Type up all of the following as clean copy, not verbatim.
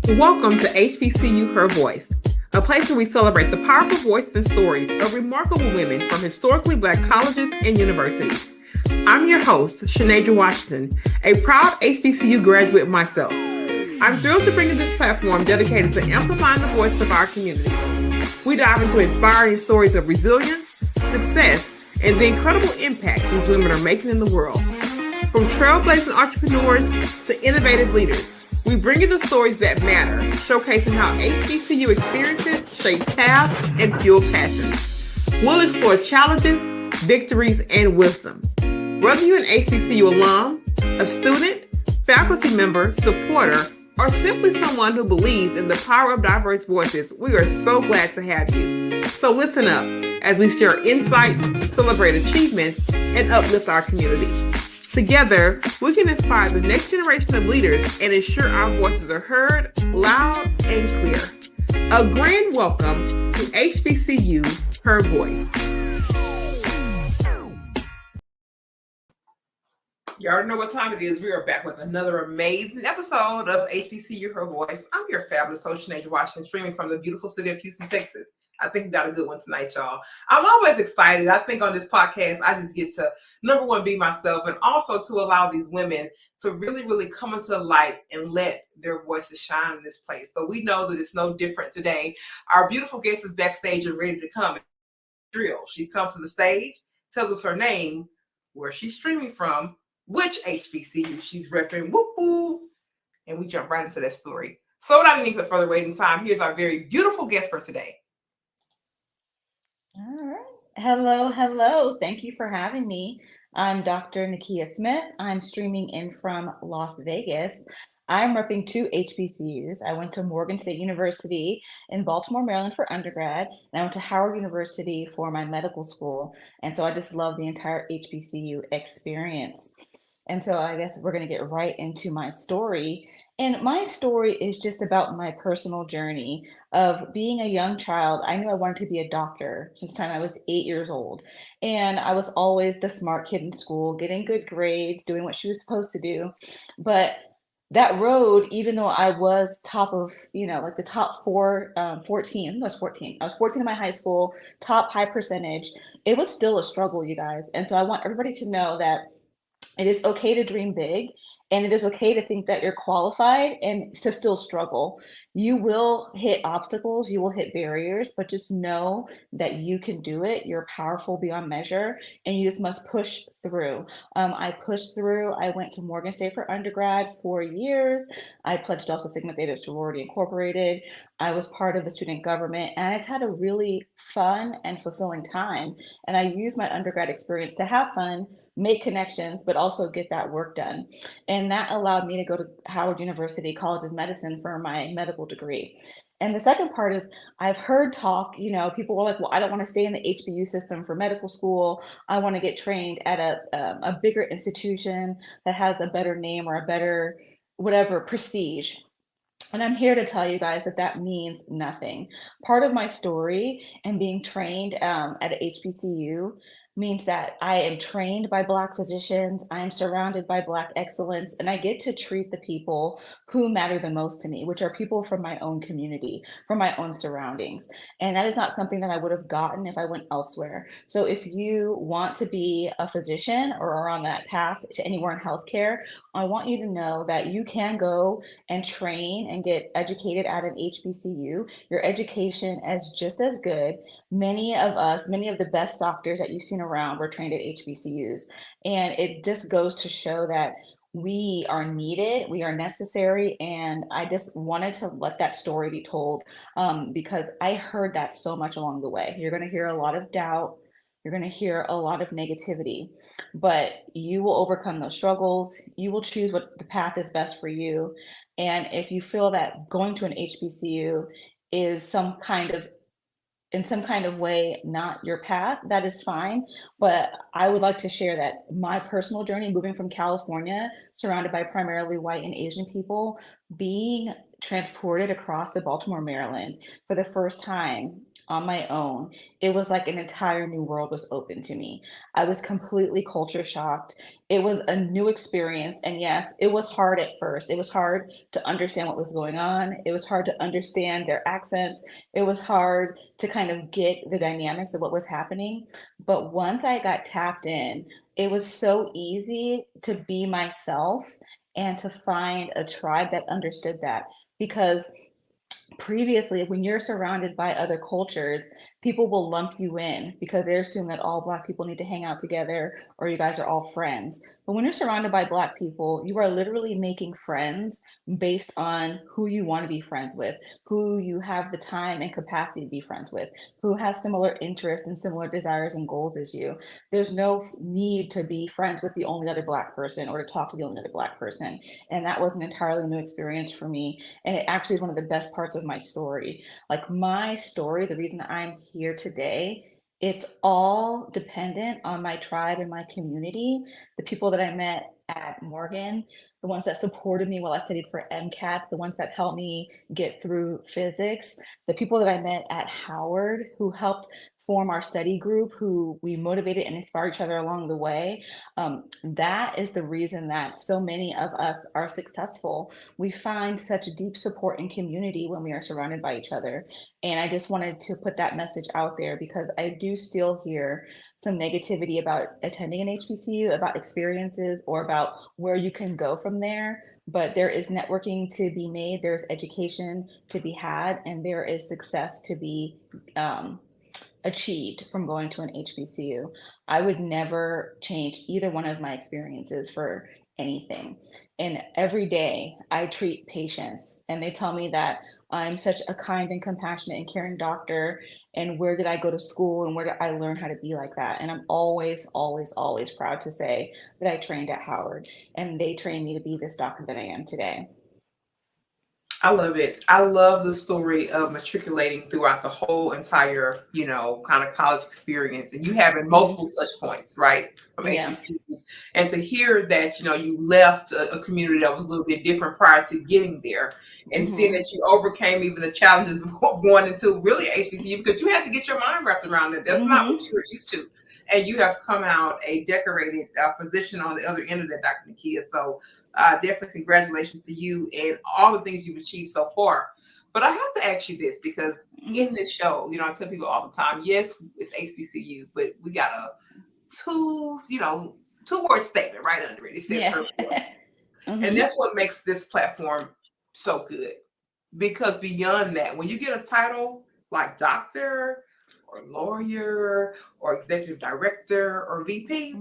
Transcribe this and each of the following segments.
Welcome to HBCU Her Voice, a place where we celebrate the powerful voices and stories of remarkable women from historically Black colleges and universities. I'm your host, Shanasia Washington, a proud HBCU graduate myself. I'm thrilled to bring you this platform dedicated to amplifying the voice of our community. We dive into inspiring stories of resilience, success, and the incredible impact these women are making in the world. From trailblazing entrepreneurs to innovative leaders, we bring you the stories that matter, showcasing how HBCU experiences shape paths and fuel passions. We'll explore challenges, victories, and wisdom. Whether you're an HBCU alum, a student, faculty member, supporter, or simply someone who believes in the power of diverse voices, we are so glad to have you. So listen up as we share insights, celebrate achievements, and uplift our community. Together, we can inspire the next generation of leaders and ensure our voices are heard loud and clear. A grand welcome to HBCU Her Voice. You already know what time it is. We are back with another amazing episode of HBCU Her Voice. I'm your fabulous host, Shanasia Washington, streaming from the beautiful city of Houston, Texas. I think we got a good one tonight, y'all. I'm always excited. I think on this podcast, I just get to, number one, be myself, and also to allow these women to really, really come into the light and let their voices shine in this place. So we know that it's no different today. Our beautiful guest is backstage and ready to come. Drill. She comes to the stage, tells us her name, where she's streaming from, which HBCU she's repping, whoop whoop, and we jump right into that story. So without any further waiting time, here's our very beautiful guest for today. All right. Hello. Thank you for having me. I'm Dr. Nikia Smith. I'm streaming in from Las Vegas. I'm repping two HBCUs. I went to Morgan State University in Baltimore, Maryland for undergrad, and I went to Howard University for my medical school. And so I just love the entire HBCU experience. And so I guess we're going to get right into my story. And my story is just about my personal journey of being a young child. I knew I wanted to be a doctor since the time I was 8 years old. And I was always the smart kid in school, getting good grades, doing what she was supposed to do. But that road, even though I was top of, like the top 14, I was 14. I was 14 in my high school, top high percentage. It was still a struggle, you guys. And so I want everybody to know that it is okay to dream big, and it is okay to think that you're qualified and to still struggle. You will hit obstacles, you will hit barriers, but just know that you can do it. You're powerful beyond measure, and you just must push through. I pushed through. I went to Morgan State for undergrad 4 years. I pledged Alpha Sigma Theta Sorority Incorporated. I was part of the student government, and it's had a really fun and fulfilling time. And I used my undergrad experience to have fun, make connections, but also get that work done. And that allowed me to go to Howard University College of Medicine for my medical degree. And the second part is I've heard talk, people were like, well, I don't want to stay in the HBU system for medical school. I want to get trained at a bigger institution that has a better name or a better, whatever, prestige. And I'm here to tell you guys that that means nothing. Part of my story and being trained at a HBCU means that I am trained by Black physicians, I am surrounded by Black excellence, and I get to treat the people who matter the most to me, which are people from my own community, from my own surroundings. And that is not something that I would have gotten if I went elsewhere. So if you want to be a physician or are on that path to anywhere in healthcare, I want you to know that you can go and train and get educated at an HBCU. Your education is just as good. Many of the best doctors that you've seen around were trained at HBCUs. And it just goes to show that we are needed, we are necessary. And I just wanted to let that story be told because I heard that so much along the way. You're going to hear a lot of doubt. You're going to hear a lot of negativity, but you will overcome those struggles. You will choose what the path is best for you. And if you feel that going to an HBCU is in some kind of way not your path, that is fine. But I would like to share that my personal journey moving from California, surrounded by primarily white and Asian people, being transported across to Baltimore, Maryland for the first time on my own, it was like an entire new world was open to me. I was completely culture shocked. It was a new experience. And yes, it was hard at first. It was hard to understand what was going on. It was hard to understand their accents. It was hard to kind of get the dynamics of what was happening. But once I got tapped in, it was so easy to be myself and to find a tribe that understood that because previously when you're surrounded by other cultures, people will lump you in because they assume that all Black people need to hang out together or you guys are all friends. But when you're surrounded by Black people, you are literally making friends based on who you want to be friends with, who you have the time and capacity to be friends with, who has similar interests and similar desires and goals as you. There's no need to be friends with the only other Black person or to talk to the only other Black person. And that was an entirely new experience for me. And it actually is one of the best parts of my story. Like my story, the reason that I'm here today, it's all dependent on my tribe and my community, the people that I met at Morgan, the ones that supported me while I studied for MCAT, the ones that helped me get through physics, the people that I met at Howard who helped form our study group, who we motivated and inspired each other along the way. That is the reason that so many of us are successful. We find such deep support and community when we are surrounded by each other. And I just wanted to put that message out there because I do still hear some negativity about attending an HBCU, about experiences, or about where you can go from there. But there is networking to be made, there's education to be had, and there is success to be achieved from going to an HBCU. I would never change either one of my experiences for anything. And every day I treat patients and they tell me that I'm such a kind and compassionate and caring doctor. And where did I go to school and where did I learn how to be like that? And I'm always, always, always proud to say that I trained at Howard and they trained me to be this doctor that I am today. I love it. I love the story of matriculating throughout the whole entire, kind of college experience and you having multiple touch points, right? From Yeah. HBCUs. And to hear that, you left a community that was a little bit different prior to getting there and seeing Mm-hmm. that you overcame even the challenges of going into really HBCU because you had to get your mind wrapped around it. That's not what Mm-hmm. you were used to. And you have come out a decorated physician on the other end of that, Dr. Nikia. So definitely congratulations to you and all the things you've achieved so far. But I have to ask you this because in this show, I tell people all the time, yes, it's HBCU, but we got a two-word statement right under it. It says Yeah. her voice. And Mm-hmm. that's what makes this platform so good. Because beyond that, when you get a title like doctor or lawyer or executive director or VP,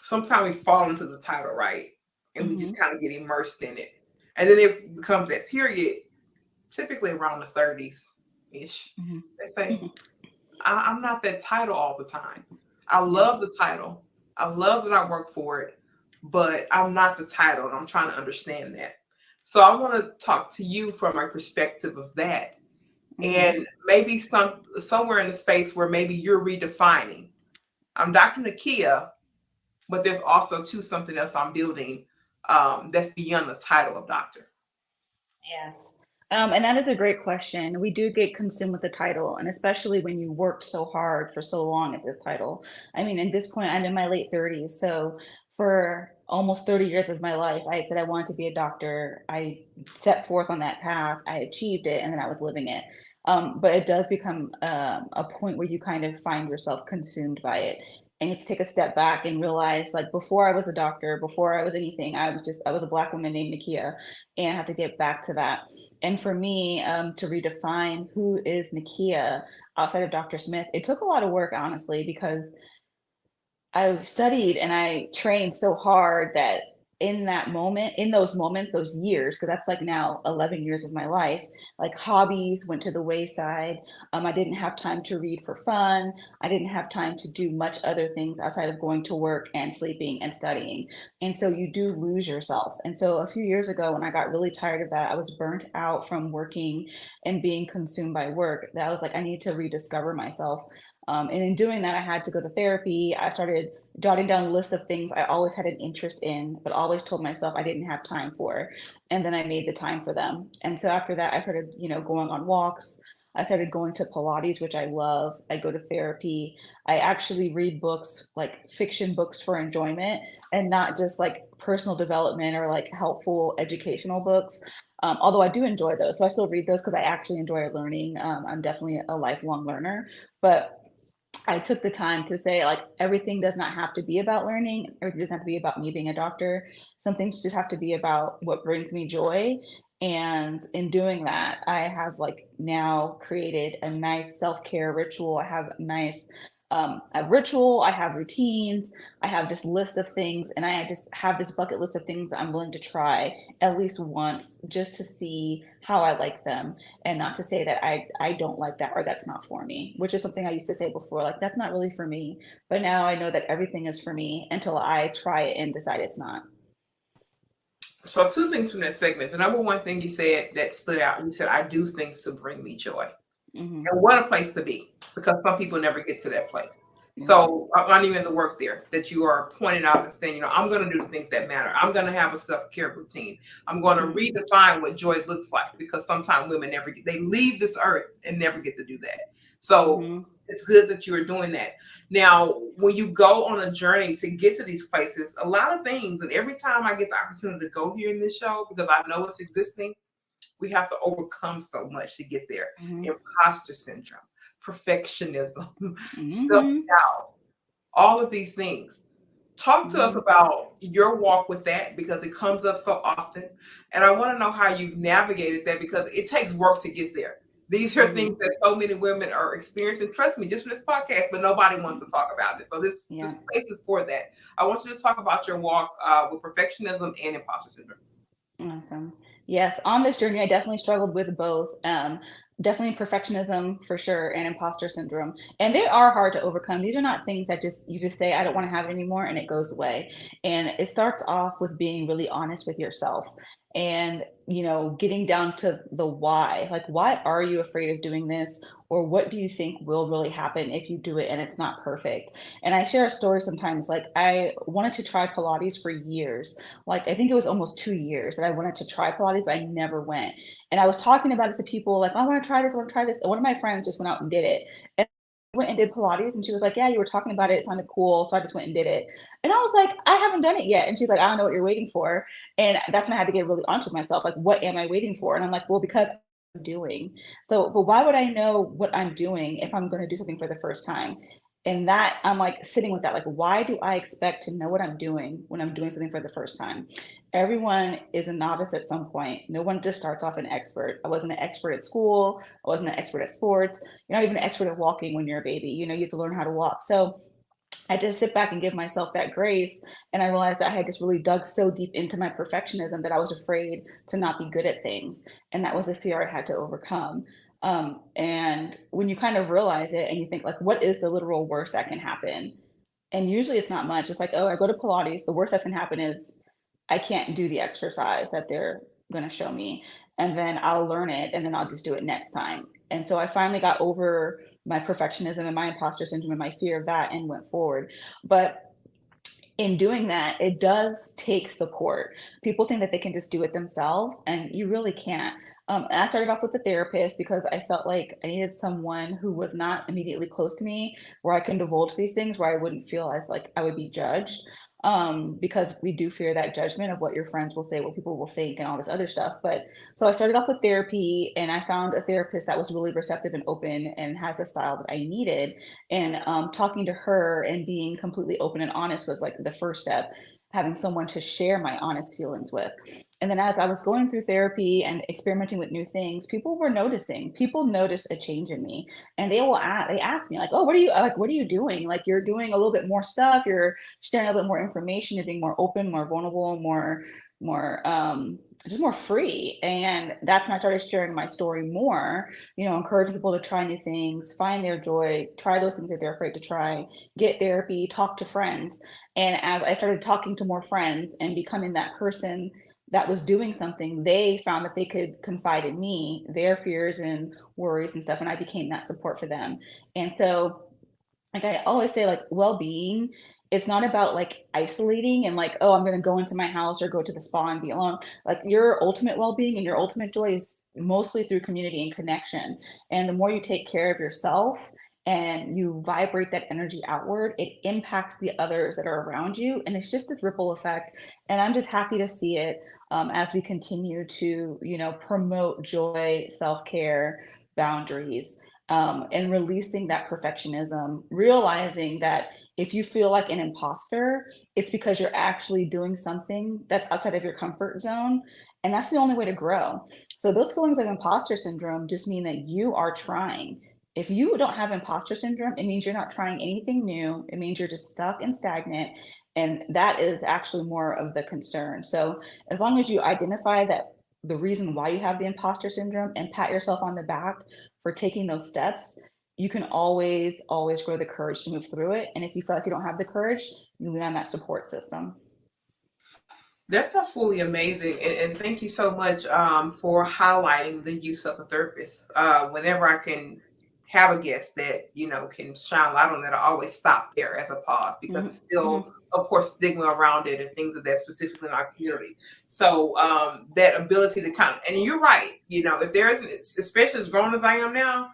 sometimes we fall into the title, right? And we just Mm-hmm. kind of get immersed in it. And then it becomes that period, typically around the 30s ish. They say, I'm not that title all the time. I Yeah. love the title. I love that I work for it, but I'm not the title. And I'm trying to understand that. So I want to talk to you from a perspective of that. Mm-hmm. And maybe somewhere in the space where maybe you're redefining. I'm Dr. Nikia, but there's also too something else I'm building that's beyond the title of doctor. Yes. And that is a great question. We do get consumed with the title, and especially when you worked so hard for so long at this title. I mean, at this point, I'm in my late 30s. So for almost 30 years of my life, I said I wanted to be a doctor. I set forth on that path. I achieved it, and then I was living it. But it does become a point where you kind of find yourself consumed by it. And you have to take a step back and realize, like, before I was a doctor, before I was anything, I was a Black woman named Nikia, and I have to get back to that. And for me, to redefine who is Nikia outside of Dr. Smith, it took a lot of work, honestly, because I studied and I trained so hard that in that moment, in those moments, those years, because that's like now 11 years of my life, like hobbies went to the wayside. I didn't have time to read for fun. I didn't have time to do much other things outside of going to work and sleeping and studying. And so you do lose yourself. And so a few years ago, when I got really tired of that, I was burnt out from working and being consumed by work, that I was like, I need to rediscover myself. And in doing that, I had to go to therapy. I started jotting down a list of things I always had an interest in, but always told myself I didn't have time for. And then I made the time for them. And so after that, I started, going on walks. I started going to Pilates, which I love. I go to therapy. I actually read books, like fiction books for enjoyment, and not just like personal development or like helpful educational books. Although I do enjoy those. So I still read those because I actually enjoy learning. I'm definitely a lifelong learner. But I took the time to say, like, everything does not have to be about learning. Everything doesn't have to be about me being a doctor. Some things just have to be about what brings me joy. And in doing that, I have like now created a nice self-care ritual. I have nice a ritual, I have routines, I have this list of things, and I just have this bucket list of things that I'm willing to try at least once just to see how I like them, and not to say that I don't like that or that's not for me, which is something I used to say before, like that's not really for me. But now I know that everything is for me until I try it and decide it's not. So two things from that segment. The number one thing you said that stood out, you said, I do things to bring me joy. Hmm. And what a place to be, because some people never get to that place. Yeah. So not even the work there that you are pointing out and saying, I'm going to do the things that matter. I'm going to have a self-care routine. I'm going to redefine what joy looks like, because sometimes women they leave this earth and never get to do that. So it's good that you are doing that. Now, when you go on a journey to get to these places, a lot of things, and every time I get the opportunity to go here in this show, because I know it's existing, we have to overcome so much to get there. Imposter syndrome, perfectionism, self-doubt, all of these things. Talk to us about your walk with that, because it comes up so often. And I want to know how you've navigated that, because it takes work to get there. These are things that so many women are experiencing. Trust me, just for this podcast, but nobody wants to talk about it. So this place is for that. I want you to talk about your walk with perfectionism and imposter syndrome. Awesome. Yes, on this journey, I definitely struggled with both. Definitely perfectionism for sure, and imposter syndrome. And they are hard to overcome. These are not things that you just say, I don't want to have it anymore, and it goes away. And it starts off with being really honest with yourself and, getting down to the why. Like, why are you afraid of doing this? Or what do you think will really happen if you do it and it's not perfect? And I share a story sometimes. Like, I wanted to try Pilates for years. Like, I think it was almost 2 years that I wanted to try Pilates, but I never went. And I was talking about it to people, like, I want to try this, I want to try this. And one of my friends just went out and did it. And I went and did Pilates, and she was like, yeah, you were talking about it. It sounded cool. So I just went and did it. And I was like, I haven't done it yet. And she's like, I don't know what you're waiting for. And that's when I had to get really honest with myself. Like, what am I waiting for? And I'm like, well, because I'm doing. So, but why would I know what I'm doing if I'm going to do something for the first time? And that, I'm like sitting with that, like, why do I expect to know what I'm doing when I'm doing something for the first time? Everyone is a novice at some point. No one just starts off an expert. I wasn't an expert at school. I wasn't an expert at sports. You're not even an expert at walking when you're a baby. You have to learn how to walk. So I just sit back and give myself that grace. And I realized that I had just really dug so deep into my perfectionism that I was afraid to not be good at things. And that was a fear I had to overcome. And when you kind of realize it and you think, like, what is the literal worst that can happen? And usually it's not much. It's like, oh, I go to Pilates. The worst that can happen is I can't do the exercise that they're going to show me. And then I'll learn it and then I'll just do it next time. And so I finally got over my perfectionism and my imposter syndrome and my fear of that and went forward. But in doing that, it does take support. People think that they can just do it themselves, and you really can't. And I started off with a therapist because I felt like I needed someone who was not immediately close to me, where I can divulge these things, where I wouldn't feel as like I would be judged. Because we do fear that judgment of what your friends will say, what people will think, and all this other stuff. But so I started off with therapy, and I found a therapist that was really receptive and open and has a style that I needed. And talking to her and being completely open and honest was like the first step, having someone to share my honest feelings with. And then as I was going through therapy and experimenting with new things, people were noticing. People noticed a change in me, and they ask me like, "Oh, what are you doing? Like, you're doing a little bit more stuff. You're sharing a little bit more information. You're being more open, more vulnerable, more just more free." And that's when I started sharing my story more, encouraging people to try new things, find their joy, try those things that they're afraid to try, get therapy, talk to friends. And as I started talking to more friends and becoming that person that was doing something, they found that they could confide in me, their fears and worries and stuff, and I became that support for them. And so like I always say, like well-being, it's not about like isolating and like, oh, I'm gonna go into my house or go to the spa and be alone. Like your ultimate well-being and your ultimate joy is mostly through community and connection. And the more you take care of yourself and you vibrate that energy outward, it impacts the others that are around you. And it's just this ripple effect. And I'm just happy to see it as we continue to, promote joy, self-care, boundaries, and releasing that perfectionism, realizing that if you feel like an imposter, it's because you're actually doing something that's outside of your comfort zone. And that's the only way to grow. So those feelings of imposter syndrome just mean that you are trying. If you don't have imposter syndrome, it means you're not trying anything new. It means you're just stuck and stagnant. And that is actually more of the concern. So as long as you identify that the reason why you have the imposter syndrome and pat yourself on the back for taking those steps, you can always grow the courage to move through it. And if you feel like you don't have the courage, you lean on that support system. That's absolutely amazing. And thank you so much for highlighting the use of a therapist. Whenever I can have a guest that, can shine light on that, I always stop there as a pause because it's still, Mm-hmm. of course, stigma around it and things of that specifically in our community. So that ability to kind of, and you're right, if there isn't, especially as grown as I am now,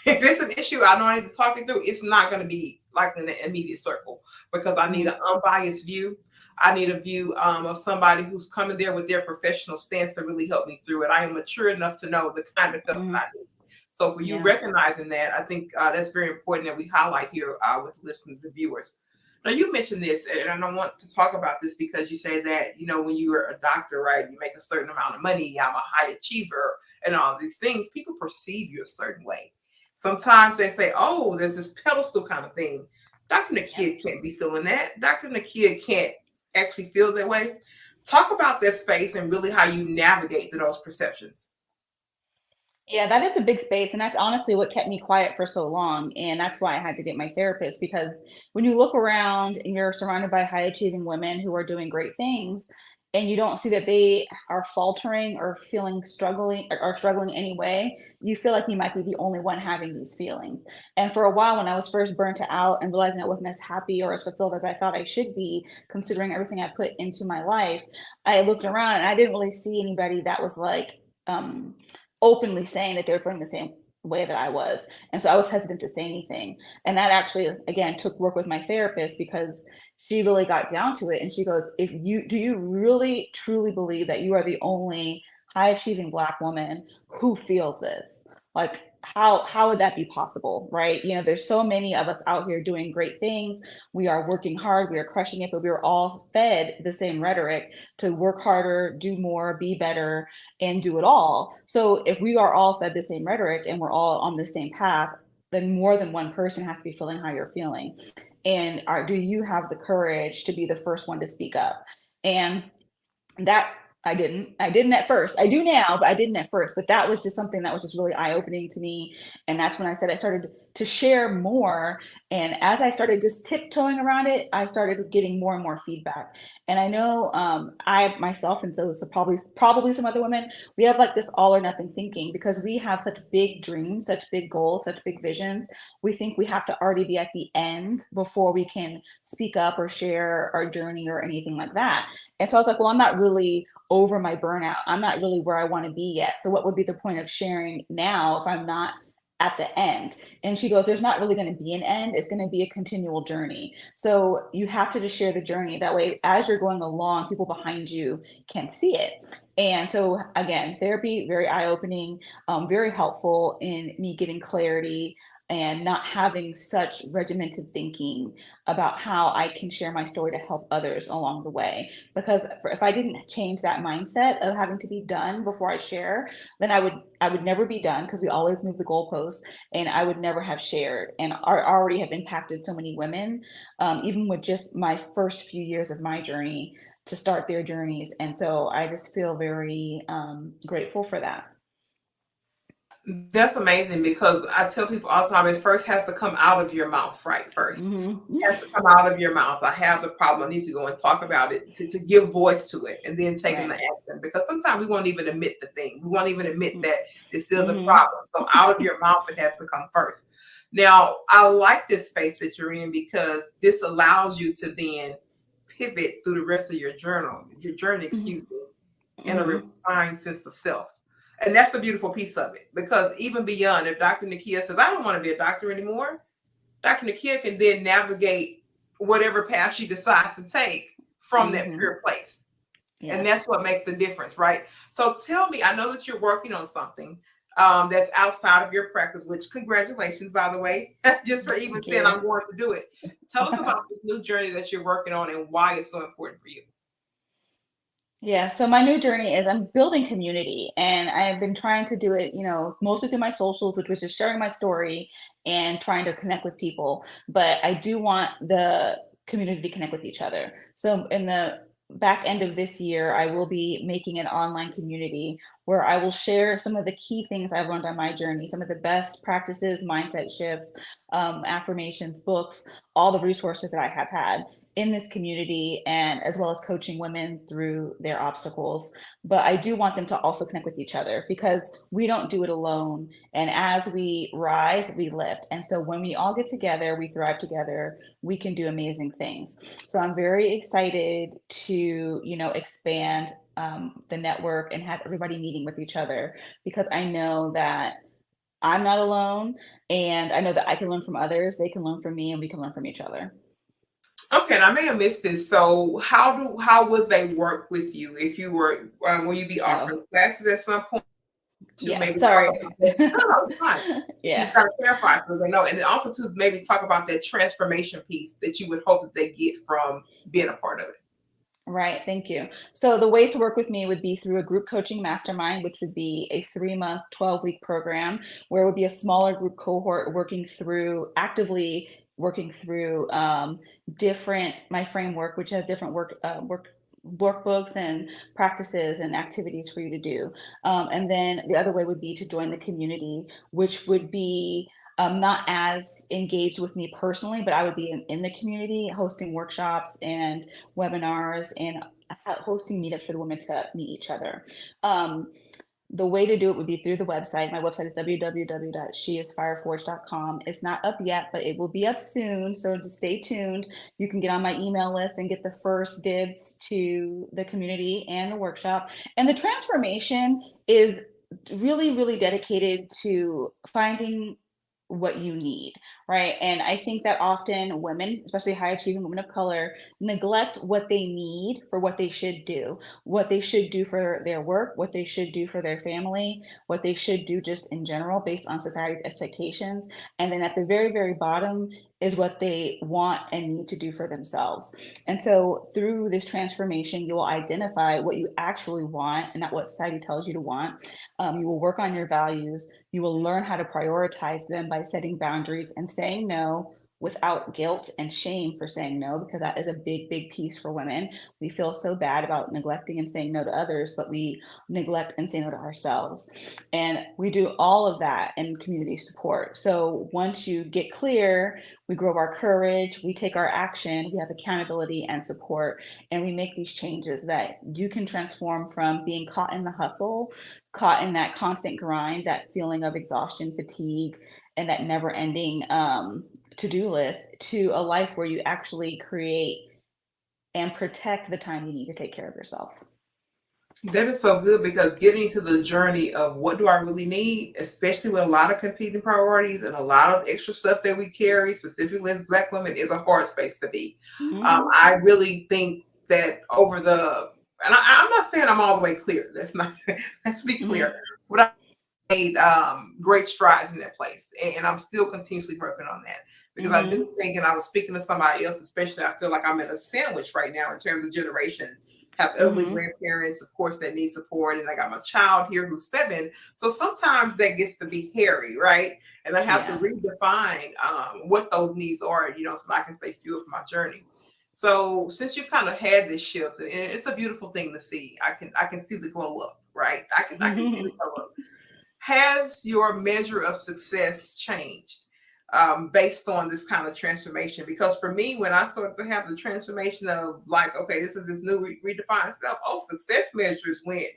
if it's an issue I know I need to talk it through, it's not going to be like in the immediate circle because I need an unbiased view. I need a view of somebody who's coming there with their professional stance to really help me through it. I am mature enough to know the kind of help Mm-hmm. that I need. So for you Yeah. recognizing that, I think that's very important that we highlight here with listeners and viewers. Now you mentioned this, and I want to talk about this because you say that when you are a doctor, right, you make a certain amount of money. I'm a high achiever, and all these things. People perceive you a certain way. Sometimes they say, "Oh, there's this pedestal kind of thing." Dr. Nikia can't be feeling that. Dr. Nikia can't actually feel that way. Talk about that space and really how you navigate through those perceptions. Yeah, that is a big space. And that's honestly what kept me quiet for so long. And that's why I had to get my therapist, because when you look around and you're surrounded by high achieving women who are doing great things, and you don't see that they are faltering or feeling struggling or struggling anyway, you feel like you might be the only one having these feelings. And for a while, when I was first burnt out and realizing I wasn't as happy or as fulfilled as I thought I should be, considering everything I put into my life, I looked around and I didn't really see anybody that was like, openly saying that they were feeling the same way that I was. And so I was hesitant to say anything. And that actually, again, took work with my therapist because she really got down to it. And she goes, do you really truly believe that you are the only high achieving Black woman who feels this? Like, how would that be possible, right? There's so many of us out here doing great things. We are working hard, we are crushing it, but we are all fed the same rhetoric to work harder, do more, be better, and do it all. So if we are all fed the same rhetoric and we're all on the same path, then more than one person has to be feeling how you're feeling. And do you have the courage to be the first one to speak up? And that I didn't at first. I do now, but I didn't at first. But that was just something that was just really eye-opening to me. And that's when I said I started to share more. And as I started just tiptoeing around it, I started getting more and more feedback. And I know I myself, and so probably some other women, we have like this all or nothing thinking because we have such big dreams, such big goals, such big visions. We think we have to already be at the end before we can speak up or share our journey or anything like that. And so I was like, well, I'm not really over my burnout. I'm not really where I want to be yet. So what would be the point of sharing now if I'm not at the end? And she goes, there's not really going to be an end. It's going to be a continual journey. So you have to just share the journey. That way, as you're going along, people behind you can see it. And so again, therapy, very eye-opening, very helpful in me getting clarity and not having such regimented thinking about how I can share my story to help others along the way. Because if I didn't change that mindset of having to be done before I share, then I would never be done because we always move the goalposts, and I would never have shared. And I already have impacted so many women, even with just my first few years of my journey to start their journeys. And so I just feel very grateful for that. That's amazing because I tell people all the time, it first has to come out of your mouth, right? First. Mm-hmm. It has to come out of your mouth. I have the problem. I need to go and talk about it to give voice to it and then taking the Right. action. Because sometimes we won't even admit the thing. We won't even admit that this is a Mm-hmm. problem. So out of your mouth, it has to come first. Now, I like this space that you're in because this allows you to then pivot through the rest of your journey, excuse me, in a Mm-hmm. refined sense of self. And that's the beautiful piece of it. Because even beyond, if Dr. Nikia says, I don't want to be a doctor anymore, Dr. Nikia can then navigate whatever path she decides to take from that Mm-hmm. pure place. And Yes. that's what makes the difference, right? So tell me, I know that you're working on something that's outside of your practice, which congratulations, by the way, just for even Thank saying you. I'm going to do it. Tell us about this new journey that you're working on and why it's so important for you. Yeah, so my new journey is I'm building community and I've been trying to do it, mostly through my socials, which was just sharing my story and trying to connect with people. But I do want the community to connect with each other. So in the back end of this year, I will be making an online community where I will share some of the key things I've learned on my journey, some of the best practices, mindset shifts, affirmations, books, all the resources that I have had in this community, and as well as coaching women through their obstacles. But I do want them to also connect with each other because we don't do it alone. And as we rise, we lift. And so when we all get together, we thrive together, we can do amazing things. So I'm very excited to, expand the network and have everybody meeting with each other because I know that I'm not alone and I know that I can learn from others, they can learn from me, and we can learn from each other. Okay, and I may have missed this. So, how would they work with you if you were will you be Oh, offering classes at some point to yeah, maybe talk sorry. about that? No, no, it's fine. You Yeah, just got to clarify so they know, and then also to maybe talk about that transformation piece that you would hope that they get from being a part of it. right. Thank you. So the ways to work with me would be through a group coaching mastermind, which would be a 3-month, 12-week program where it would be a smaller group cohort actively working through different my framework, which has different workbooks and practices and activities for you to do. And then the other way would be to join the community, which would be not as engaged with me personally, but I would be in the community hosting workshops and webinars and hosting meetups for the women to meet each other. Um, the way to do it would be through the website. My website is www.sheisfireforge.com. It's not up yet, but it will be up soon. So just stay tuned. You can get on my email list and get the first dibs to the community and the workshop. And the transformation is really, really dedicated to finding what you need, right? And I think that often women, especially high achieving women of color, neglect what they need for what they should do for their work, what they should do for their family, what they should do just in general based on society's expectations. And then at the very, very bottom is what they want and need to do for themselves. And so through this transformation, you will identify what you actually want and not what society tells you to want. You will work on your values. You will learn how to prioritize them by setting boundaries and saying no without guilt and shame for saying no, because that is a big, big piece for women. We feel so bad about neglecting and saying no to others, but we neglect and say no to ourselves. And we do all of that in community support. So once you get clear, we grow our courage, we take our action, we have accountability and support, and we make these changes that you can transform from being caught in the hustle, caught in that constant grind, that feeling of exhaustion, fatigue, and that never ending to-do list to a life where you actually create and protect the time you need to take care of yourself. That is so good because getting to the journey of what do I really need, especially with a lot of competing priorities and a lot of extra stuff that we carry, specifically as Black women, is a hard space to be. Mm-hmm. I really think that I'm not saying I'm all the way clear. That's not, let's be clear. Mm-hmm. But I made great strides in that place, and I'm still continuously working on that because I Mm-hmm. do think, and I was speaking to somebody else, especially, I feel like I'm in a sandwich right now in terms of generation. Have elderly Mm-hmm. grandparents, of course, that need support, and I got my child here who's 7. So sometimes that gets to be hairy, right? And I have to Yes. redefine what those needs are, so that I can stay fueled for my journey. So since you've kind of had this shift, and it's a beautiful thing to see, I can see the glow up, right? I can see the glow up. Has your measure of success changed based on this kind of transformation? Because for me, when I started to have the transformation of like, okay, this is this new redefined self, success measures went,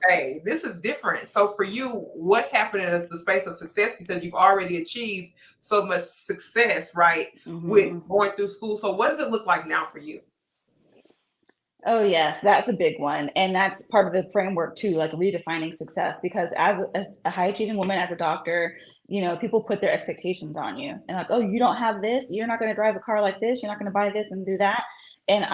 hey, this is different. So for you, what happened in the space of success? Because you've already achieved so much success, right, with going through school. So what does it look like now for you? Oh, yes, that's a big one. And that's part of the framework too, like redefining success. Because as a high achieving woman, as a doctor, people put their expectations on you and like, oh, you don't have this, you're not going to drive a car like this, you're not going to buy this and do that. And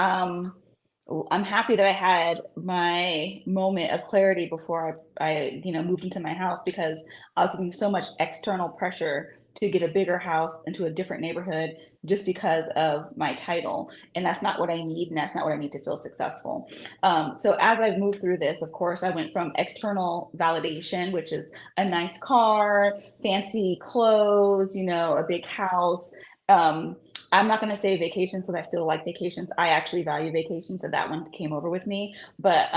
I'm happy that I had my moment of clarity before I moved into my house, because I was getting so much external pressure to get a bigger house into a different neighborhood just because of my title. And that's not what I need. And that's not what I need to feel successful. So as I've moved through this, of course, I went from external validation, which is a nice car, fancy clothes, a big house. I'm not going to say vacations because I still like vacations. I actually value vacations, so that one came over with me. But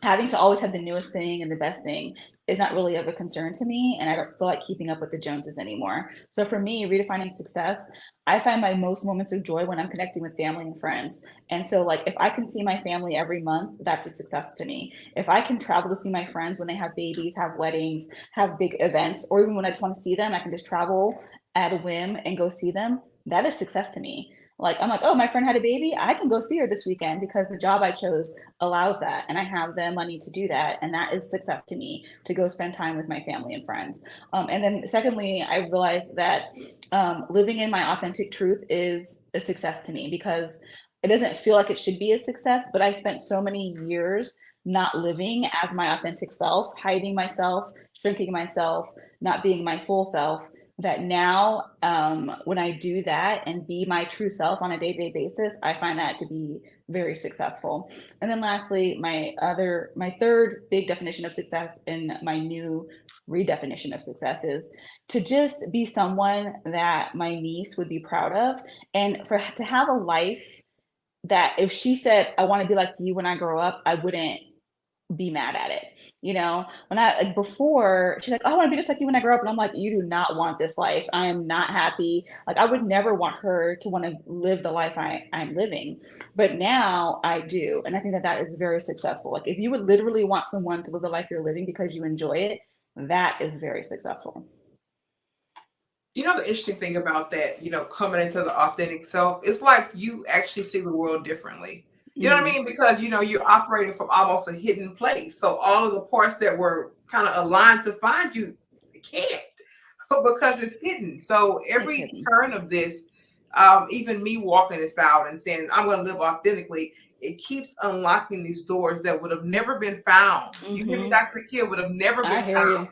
having to always have the newest thing and the best thing is not really of a concern to me, and I don't feel like keeping up with the Joneses anymore. So for me, redefining success, I find my most moments of joy when I'm connecting with family and friends. And so like if I can see my family every month, that's a success to me. If I can travel to see my friends when they have babies, have weddings, have big events, or even when I just want to see them, I can just travel at a whim and go see them. That is success to me. Like, I'm like, oh, my friend had a baby, I can go see her this weekend because the job I chose allows that. And I have the money to do that. And that is success to me, to go spend time with my family and friends. And then secondly, I realized that living in my authentic truth is a success to me, because it doesn't feel like it should be a success, but I've spent so many years not living as my authentic self, hiding myself, shrinking myself, not being my full self, that now when I do that and be my true self on a day-to-day basis, I find that to be very successful. And then lastly, my third big definition of success in my new redefinition of success is to just be someone that my niece would be proud of, and to have a life that if she said, I want to be like you when I grow up, I wouldn't be mad at it. When I like before, she's like, oh, I want to be just like you when I grow up. And I'm like, you do not want this life. I am not happy. Like, I would never want her to want to live the life I'm living. But now I do. And I think that that is very successful. Like, if you would literally want someone to live the life you're living because you enjoy it, that is very successful. The interesting thing about that, coming into the authentic self, it's like you actually see the world differently. You know what I mean? Because, you're operating from almost a hidden place. So all of the parts that were kind of aligned to find you can't because it's hidden. So every turn of this, even me walking this out and saying, I'm going to live authentically, it keeps unlocking these doors that would have never been found. You hear me, Dr. Nikia, would have never been found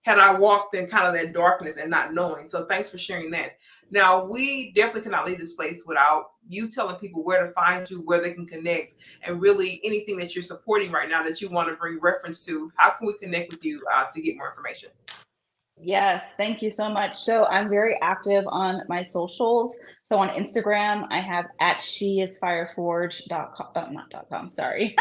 had I walked in kind of that darkness and not knowing. So thanks for sharing that. Now, we definitely cannot leave this place without you telling people where to find you, where they can connect, and really anything that you're supporting right now that you want to bring reference to. How can we connect with you to get more information? Yes, thank you so much. So I'm very active on my socials. So on Instagram, I have at sheisfireforged.com, not.com, sorry.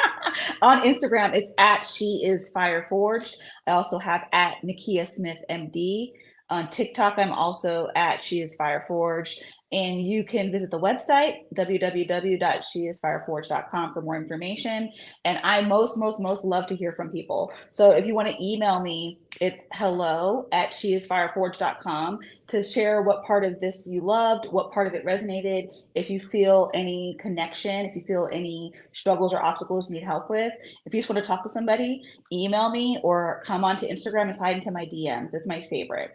On Instagram, it's at sheisfireforged. I also have at Nikia Smith MD. On TikTok, I'm also at sheisfireforged. And you can visit the website, www.sheisfireforged.com, for more information. And I most love to hear from people. So if you want to email me, it's hello@sheisfireforged.com to share what part of this you loved, what part of it resonated. If you feel any connection, if you feel any struggles or obstacles you need help with, if you just want to talk to somebody, email me or come onto Instagram and slide into my DMs. It's my favorite.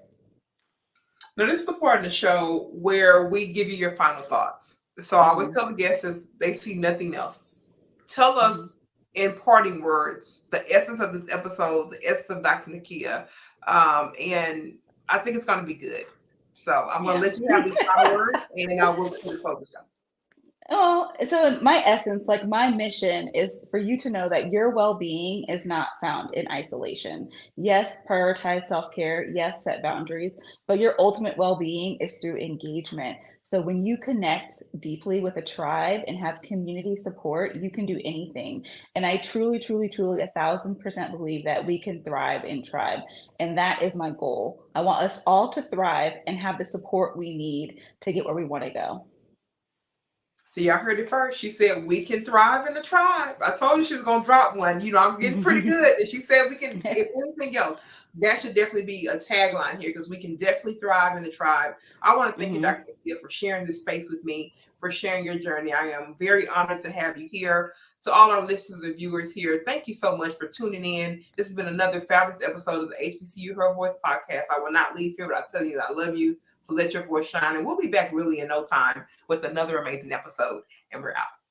Now, this is the part of the show where we give you your final thoughts. So I always tell the guests, if they see nothing else, tell us in parting words the essence of this episode, the essence of Dr. Nikia, and I think it's going to be good. So I'm going to let you have these final words, and then I will close the show. Oh, so in my essence, like my mission is for you to know that your well-being is not found in isolation. Yes, prioritize self-care. Yes, set boundaries, but your ultimate well-being is through engagement. So when you connect deeply with a tribe and have community support, you can do anything. And I truly, truly, truly 1,000% believe that we can thrive in tribe. And that is my goal. I want us all to thrive and have the support we need to get where we want to go. See, I heard it first. She said we can thrive in the tribe. I told you she was gonna drop one. I'm getting pretty good. And she said we can, if anything else, that should definitely be a tagline here because we can definitely thrive in the tribe. I want to thank you, Mhm. Dr. Nikia, for sharing this space with me, for sharing your journey. I am very honored to have you here. To all our listeners and viewers here, thank you so much for tuning in. This has been another fabulous episode of the HBCU Her Voice podcast. I will not leave here without telling you that I love you. To let your voice shine. And we'll be back really in no time with another amazing episode. And we're out.